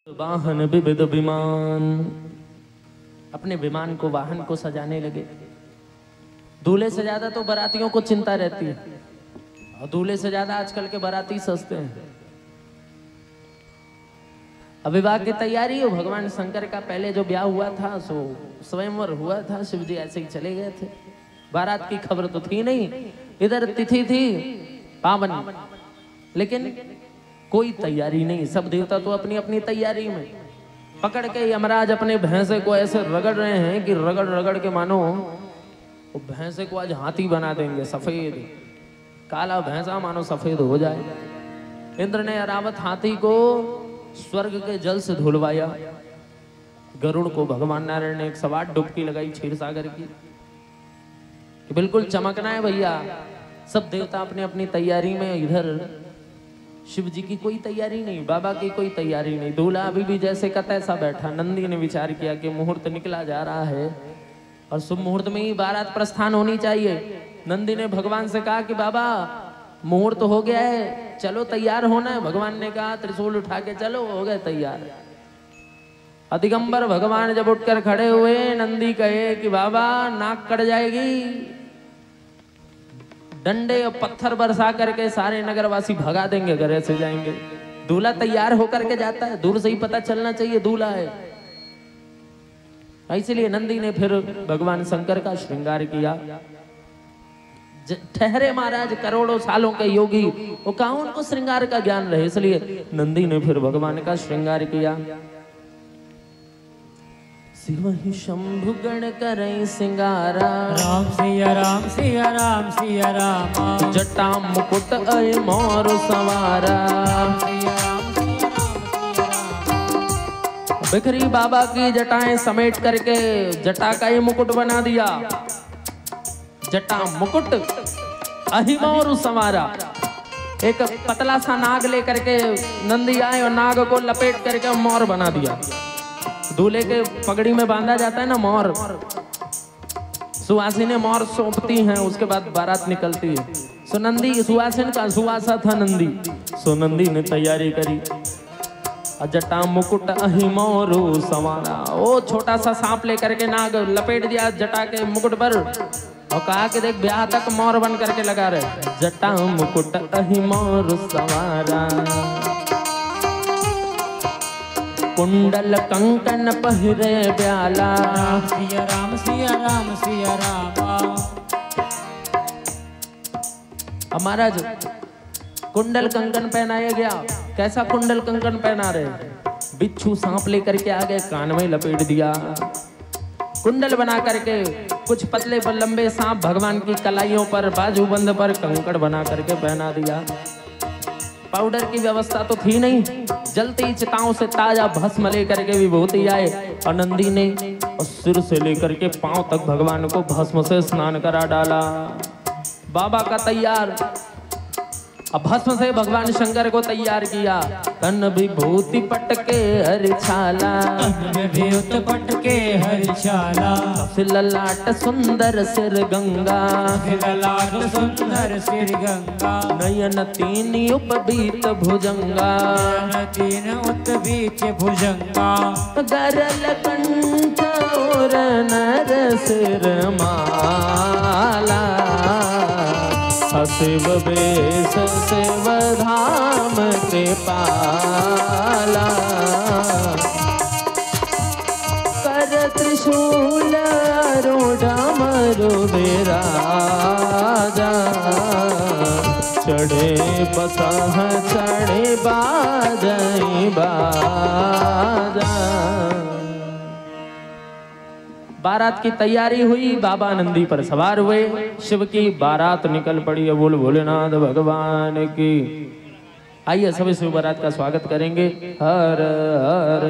वाहन विविध विमान, अपने विमान को वाहन को सजाने लगे। दूल्हे से ज्यादा तो बारातियों को चिंता रहती है और दूल्हे से ज्यादा आजकल के बाराती सस्ते हैं। अब विवाह की तैयारी हो, भगवान शंकर का पहले जो ब्याह हुआ था सो स्वयंवर हुआ था, शिव जी ऐसे ही चले गए थे। बारात की खबर तो थी नहीं, इधर तिथि थी पावन, लेकिन कोई तैयारी नहीं। सब देवता तो अपनी अपनी तैयारी में पकड़ के यमराज अपने भैंसे को ऐसे रगड़ रहे हैं कि रगड़ रगड़ के मानो वो भैंसे को आज हाथी बना देंगे, सफेद काला भैंसा मानो सफेद हो जाए। इंद्र ने अरावत हाथी को स्वर्ग के जल से धुलवाया। गरुड़ को भगवान नारायण ने 108 डुबकी लगाई क्षीर सागर की कि बिल्कुल चमकना है भैया। सब देवता अपने अपनी तैयारी में, इधर शिव जी की कोई तैयारी नहीं, बाबा की कोई तैयारी नहीं। दूल्हा अभी भी जैसे का तैसा बैठा। नंदी ने विचार किया कि मुहूर्त निकला जा रहा है और शुभ मुहूर्त में ही बारात प्रस्थान होनी चाहिए। नंदी ने भगवान से कहा कि बाबा मुहूर्त हो गया है, चलो तैयार होना है। भगवान ने कहा त्रिशूल उठा के चलो, हो गए तैयार। अधिगंबर भगवान जब उठकर खड़े हुए, नंदी कहे कि बाबा नाक कट जाएगी। डंडे और पत्थर बरसा करके सारे नगरवासी भगा देंगे अगर ऐसे जाएंगे। दूल्हा तैयार होकर के जाता है, दूर से ही पता चलना चाहिए दूल्हा है। इसलिए नंदी ने फिर भगवान शंकर का श्रृंगार किया। ठहरे महाराज करोड़ों सालों के योगी, वो कहा उनको श्रृंगार का ज्ञान रहे, इसलिए नंदी ने फिर भगवान का श्रृंगार किया। शिव ही शंभु गण करई सिंगारा, राम सिया राम सिया राम सिया राम। जटा मुकुट अय मोर सवारा, बिखरी बाबा की जटाएं समेट करके जटा का ये मुकुट बना दिया। जटा मुकुट अहिमोर सवारा। एक पतला सा नाग लेकर के नंदी आए और नाग को लपेट करके मोर बना दिया। दूल्हे के पगड़ी में बांधा जाता है ना मोर, सुहासिनी मोर सौंपती हैं, उसके बाद बारात निकलती है। सुनंदी सुहासिन का सुहासा था नंदी, सुनंदी ने तैयारी करी। जटा मुकुट अहिमोरु सवारा, ओ छोटा सा सांप लेकर के नाग लपेट दिया जटा के मुकुट पर और कहा कि देख ब्याह तक मोर बन करके लगा रहे। जटा मुकुट अहिमोरु सवारा, कुंडल कंकन पहिरे ब्याला। सिया राम सिया राम सिया राम। महाराज कुंडल कंकन पहनाया गया। कैसा कुंडल कंकन पहना रहे? बिच्छू सांप लेकर के आ गए, कान में लपेट दिया। कुंडल बना करके कुछ पतले पर लंबे सांप भगवान की कलाइयों पर, बाजूबंद पर कंकड़ बना करके पहना दिया। पाउडर की व्यवस्था तो थी नहीं, जलती चिताओं से ताजा भस्म लेकर के विभूति आए और नंदी ने सिर से लेकर के पांव तक भगवान को भस्म से स्नान करा डाला। बाबा का तैयार, अब भस्म से भगवान शंकर को तैयार किया। तन विभूति पटके हरिछाला, विभूति पटके हरिछाला। ललाट सुंदर सिर गंगा, ललाट सुंदर सिर गंगा। नयन तीन उपबीत भुजंगा, तीन उत्बीत भुजंगा। गरल कंठ और नर सिर माला, शिव बेश शिव धाम कृपाला। कर त्रिशूल रूढ़ मरु विराजा, चढ़े बसह चढ़े बाजई बाजा। बारात की तैयारी हुई, बाबा नंदी पर सवार हुए, शिव की बारात निकल पड़ी। बोल भोलेनाथ भगवान की। आइए सभी शिव बारात का स्वागत करेंगे। हर हर